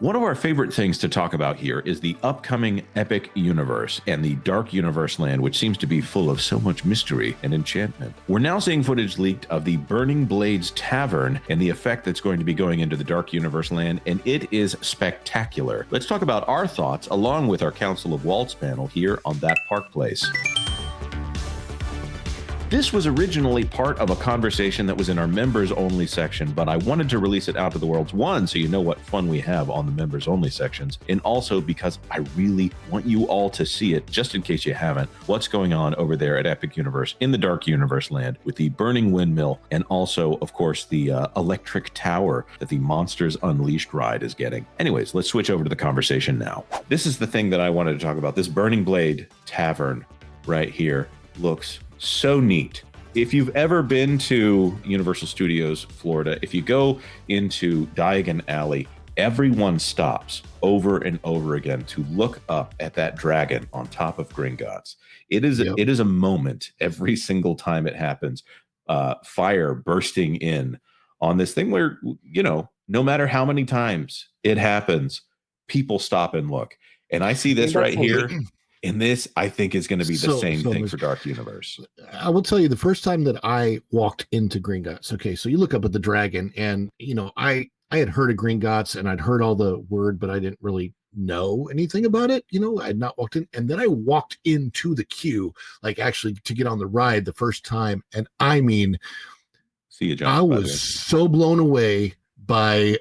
One of our favorite things to talk about here is the upcoming Epic Universe and the Dark Universe land, which seems to be full of so much mystery and enchantment. We're now seeing footage leaked of the Burning Blades Tavern and the effect that's going to be going into the Dark Universe land, and it is spectacular. Let's talk about our thoughts along with our Council of Waltz panel here on That Park Place. This was originally part of a conversation that was in our members only section, but I wanted to release it out to the world. One, so you know what fun we have on the members only sections, and also because I really want you all to see it, just in case you haven't, what's going on over there at Epic Universe in the Dark Universe land with the burning windmill and also, of course, the electric tower that the Monsters Unleashed ride is getting. Anyways, let's switch over to the conversation now. This is the thing that I wanted to talk about. This Burning Blade Tavern right here looks so neat. If you've ever been to Universal Studios Florida, if you go into Diagon Alley, everyone stops over and over again to look up at that dragon on top of Gringotts. It is a moment every single time it happens. Fire bursting in on this thing where, you know, no matter how many times it happens, people stop and look. And I see this right here. And this, I think, is going to be the same thing for Dark Universe. I will tell you, the first time that I walked into Gringotts, okay, so you look up at the dragon, and, you know, I had heard of Gringotts, and I'd heard all the word, but I didn't really know anything about it. You know, I had not walked in. And then I walked into the queue, like actually to get on the ride the first time. And I mean, see you, John. I was so blown away by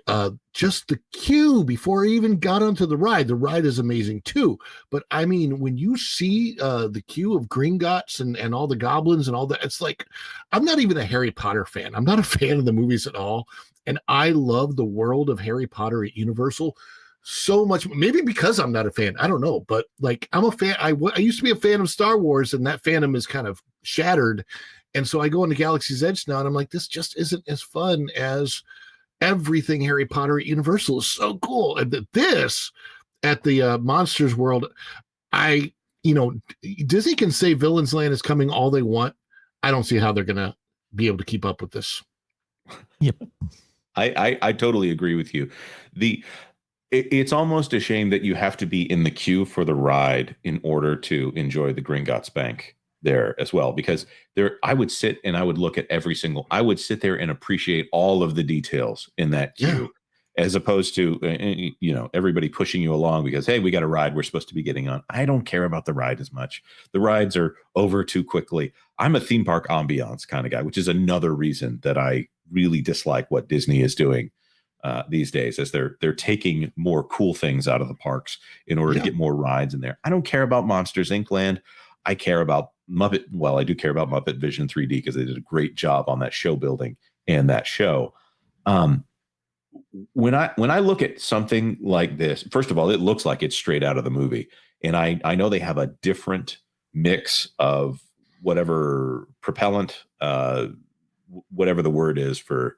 just the queue before I even got onto the ride. The ride is amazing too. But I mean, when you see the queue of Gringotts and all the goblins and all that, it's like, I'm not even a Harry Potter fan. I'm not a fan of the movies at all. And I love the world of Harry Potter at Universal so much. Maybe because I'm not a fan, I don't know. But like, I'm a fan. I used to be a fan of Star Wars, and that fandom is kind of shattered. And so I go into Galaxy's Edge now, and I'm like, this just isn't as fun as everything Harry Potter at Universal. Is so cool. And this at the Monsters World, Disney can say Villains Land is coming all they want. I don't see how they're going to be able to keep up with this. Yep. I totally agree with you. It's almost a shame that you have to be in the queue for the ride in order to enjoy the Gringotts Bank there as well, because I would sit and I would look at I would sit there and appreciate all of the details in that queue, as opposed to, everybody pushing you along because, hey, we got a ride we're supposed to be getting on. I don't care about the ride as much. The rides are over too quickly. I'm a theme park ambiance kind of guy, which is another reason that I really dislike what Disney is doing these days, as they're taking more cool things out of the parks in order to get more rides in there. I don't care about Monsters Inc. Land. I care about Muppet. Well, I do care about Muppet Vision 3D because they did a great job on that show building and that show. When I look at something like this, first of all, it looks like it's straight out of the movie. And I know they have a different mix of whatever propellant, whatever the word is for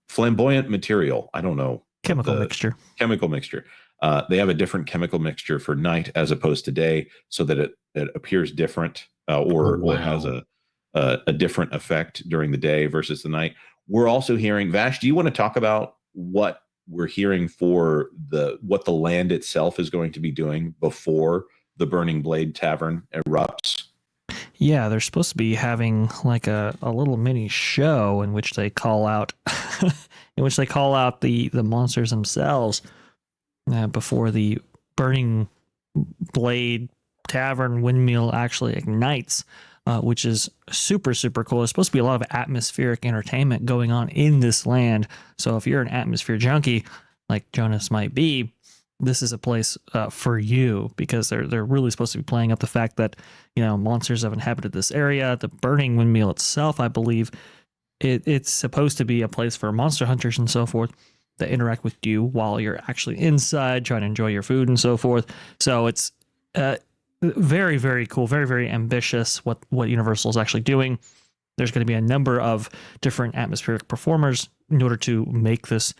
flamboyant material. I don't know. Chemical mixture. They have a different chemical mixture for night as opposed to day, so that it appears different or has a different effect during the day versus the night. We're also hearing, Vash, do you want to talk about what we're hearing for what the land itself is going to be doing before the Burning Blade Tavern erupts? Yeah, they're supposed to be having like a little mini show in which they call out the monsters themselves before the Burning Blade Tavern windmill actually ignites, which is super, super cool. There's supposed to be a lot of atmospheric entertainment going on in this land. So if you're an atmosphere junkie, like Jonas might be, this is a place for you, because they're really supposed to be playing up the fact that, monsters have inhabited this area. The burning windmill itself, I believe, it's supposed to be a place for monster hunters and so forth that interact with you while you're actually inside trying to enjoy your food and so forth. So it's very, very cool, very, very ambitious what Universal is actually doing. There's going to be a number of different atmospheric performers in order to make this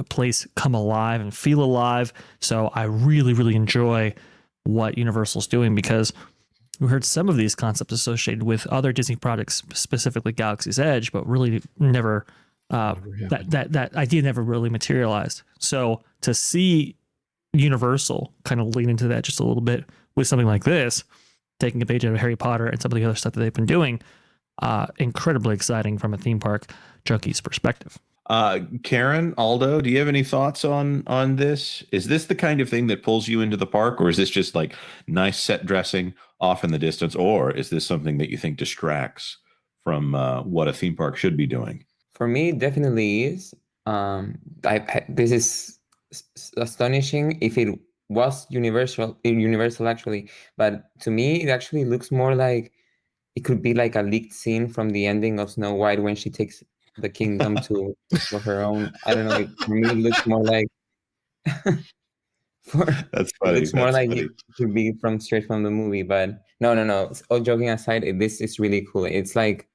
place come alive and feel alive. So I really, really enjoy what Universal's doing, because we heard some of these concepts associated with other Disney products, specifically Galaxy's Edge, but really never that idea never really materialized. So to see Universal kind of lean into that just a little bit with something like this, taking a page out of Harry Potter and some of the other stuff that they've been doing, incredibly exciting from a theme park junkie's perspective. Karen, Aldo, do you have any thoughts on this? Is this the kind of thing that pulls you into the park, or is this just like nice set dressing off in the distance, or is this something that you think distracts from what a theme park should be doing? For me, it definitely is. This is astonishing if it was universal actually, but to me, it actually looks more like it could be like a leaked scene from the ending of Snow White when she takes the kingdom to for her own. I don't know. For me, it looks more like. That's funny. It looks more like it could be straight from the movie, but no. All joking aside, this is really cool. It's like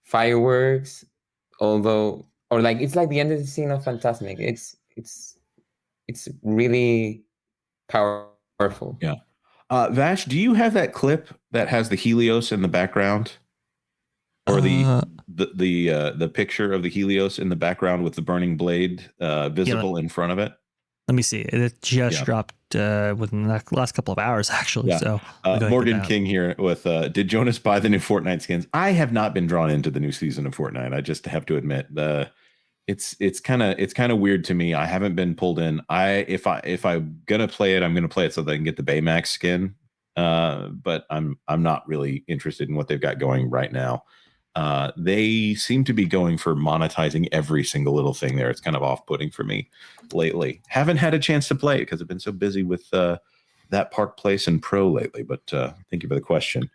fireworks, or like it's like the end of the scene of Fantasmic. It's really powerful. Yeah. Vash, do you have that clip that has the Helios in the background, or the picture of the Helios in the background with the burning blade visible in front of it? Let me see. It just dropped within the last couple of hours, actually. Yeah. So Morgan King here with did Jonas buy the new Fortnite skins? I have not been drawn into the new season of Fortnite. I just have to admit it's kind of weird to me. I haven't been pulled in. If I'm gonna play it, I'm gonna play it so that I can get the Baymax skin. But I'm not really interested in what they've got going right now. They seem to be going for monetizing every single little thing there. It's kind of off-putting for me lately. Haven't had a chance to play it because I've been so busy with that Park Place and Pro lately. But thank you for the question.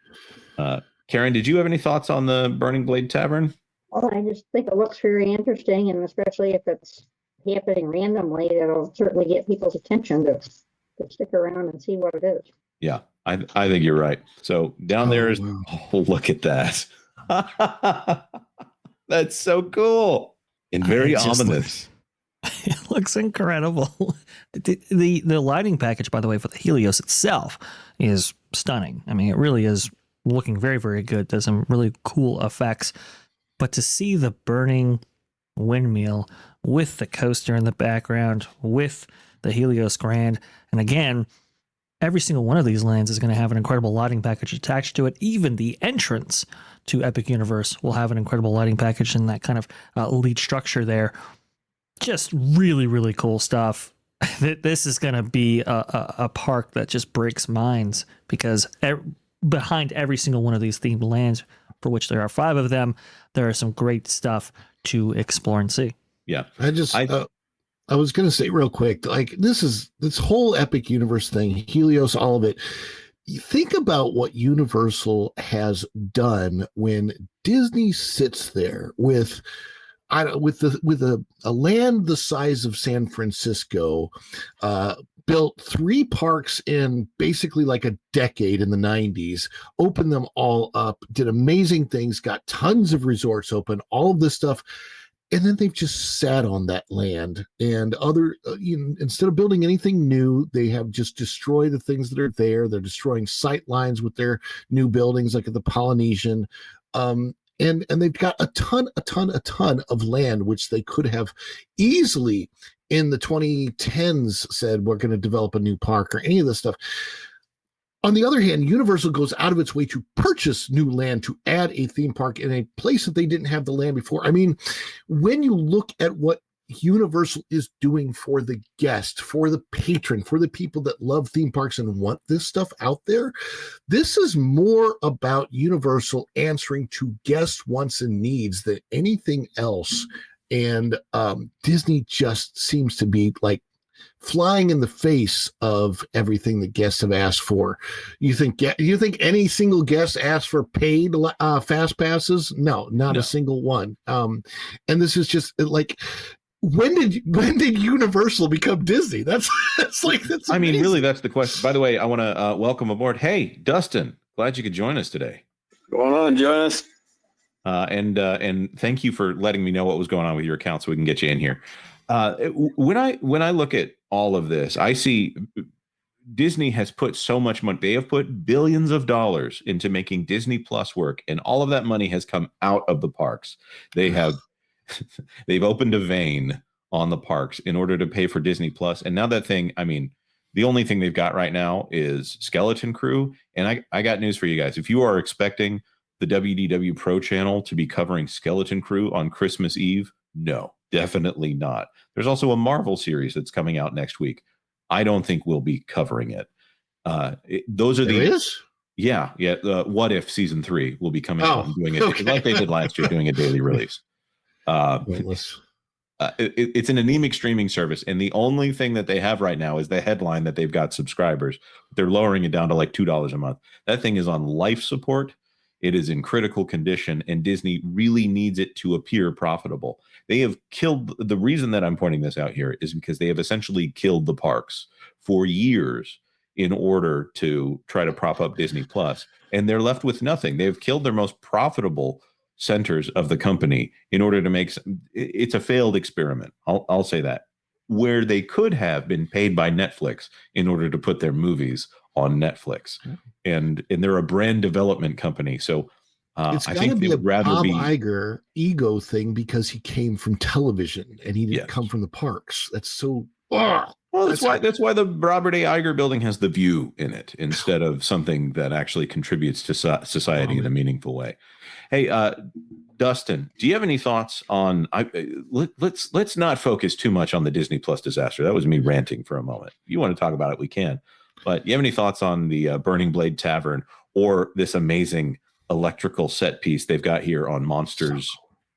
Karen, did you have any thoughts on the Burning Blade Tavern? Well, I just think it looks very interesting, and especially if it's happening randomly, it'll certainly get people's attention to stick around and see what it is. Yeah, I think you're right. So down there is, look at that. That's so cool and very ominous. It looks incredible. The lighting package, by the way, for the Helios itself is stunning. I mean, it really is looking very, very good. Does some really cool effects. But to see the burning windmill with the coaster in the background, with the Helios Grand, and again, every single one of these lands is going to have an incredible lighting package attached to it. Even the entrance to Epic Universe will have an incredible lighting package and that kind of lead structure there. Just really, really cool stuff. This is going to be a park that just breaks minds because behind every single one of these themed lands, for which there are 5 of them, there are some great stuff to explore and see. Yeah. I was going to say real quick, like this whole Epic Universe thing, Helios, all of it. You think about what Universal has done when Disney sits there with a land the size of San Francisco, built 3 parks in basically like a decade in the 90s, opened them all up, did amazing things, got tons of resorts open, all of this stuff. And then they've just sat on that land and instead of building anything new, they have just destroyed the things that are there. They're destroying sight lines with their new buildings, like at the Polynesian. And they've got a ton of land, which they could have easily in the 2010s said, we're going to develop a new park or any of this stuff. On the other hand, Universal goes out of its way to purchase new land to add a theme park in a place that they didn't have the land before. I mean, when you look at what Universal is doing for the guest, for the patron, for the people that love theme parks and want this stuff out there, this is more about Universal answering to guest wants and needs than anything else. And Disney just seems to be like flying in the face of everything that guests have asked for. You think any single guest asked for paid fast passes? No, not a single one. And this is just like, when did Universal become Disney? That's I mean, really, that's the question. By the way, I want to welcome aboard. Hey, Dustin, glad you could join us today. What's going on, Jonas? And thank you for letting me know what was going on with your account so we can get you in here. When I look at all of this, I see Disney has put so much money. They have put billions of dollars into making Disney Plus work, and all of that money has come out of the parks. They have they've opened a vein on the parks in order to pay for Disney Plus. And now that thing, I mean, the only thing they've got right now is Skeleton Crew. And I got news for you guys. If you are expecting the WDW Pro channel to be covering Skeleton Crew on Christmas Eve, no, definitely not. There's also a Marvel series that's coming out next week. I don't think we'll be covering it. Those are There is? Yeah. What If season 3 will be coming out and doing it like they did last year, doing a daily release. It's an anemic streaming service, and the only thing that they have right now is the headline that they've got subscribers. They're lowering it down to like $2 a month. That thing is on life support. It is in critical condition, and Disney really needs it to appear profitable. They have killed. The reason that I'm pointing this out here is because they have essentially killed the parks for years in order to try to prop up Disney Plus, and they're left with nothing. They've killed their most profitable centers of the company in order to make it's a failed experiment. I'll say that, where they could have been paid by Netflix in order to put their movies on Netflix, and they're a brand development company. So it's I got think to be a rather Bob Iger ego thing because he came from television and he didn't come from the parks. That's so. Well, that's why the Robert A. Iger building has the View in it instead of something that actually contributes to society in a meaningful way. Hey, Dustin, do you have any thoughts on? Let's not focus too much on the Disney Plus disaster. That was me ranting for a moment. If you want to talk about it, we can. But you have any thoughts on the Burning Blade Tavern or this amazing electrical set piece they've got here on Monsters?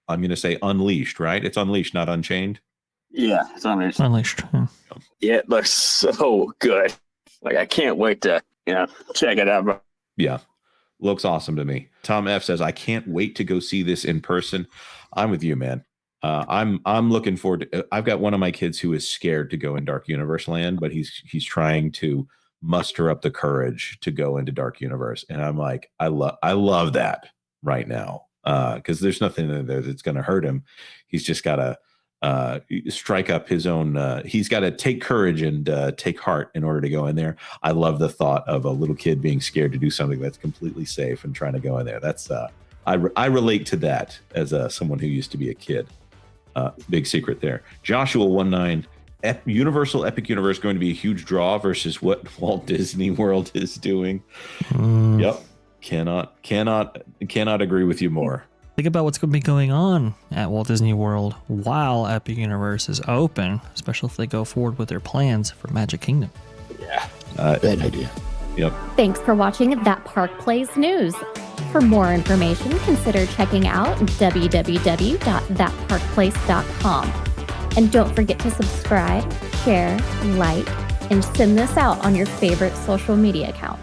I'm going to say Unleashed, right? It's Unleashed, not Unchained. Yeah, it's Unleashed. Unleashed. Yeah, it looks so good. Like, I can't wait to check it out, bro. Yeah, looks awesome to me. Tom F says, I can't wait to go see this in person. I'm with you, man. I'm looking forward to. I've got one of my kids who is scared to go in Dark Universe Land, but he's trying to muster up the courage to go into Dark Universe, and I'm like, I love that right now because there's nothing in there that's going to hurt him. He's just got to strike up his own. He's got to take courage and take heart in order to go in there. I love the thought of a little kid being scared to do something that's completely safe and trying to go in there. That's I relate to that as someone who used to be a kid. Big secret there. Joshua 19, Universal Epic Universe going to be a huge draw versus what Walt Disney World is doing. Yep, cannot agree with you more. Think about what's going to be going on at Walt Disney World while Epic Universe is open, especially if they go forward with their plans for Magic Kingdom. Yeah, bad idea. Yep. Thanks for watching That Park Plays News. For more information, consider checking out www.thatparkplace.com. And don't forget to subscribe, share, like, and send this out on your favorite social media accounts.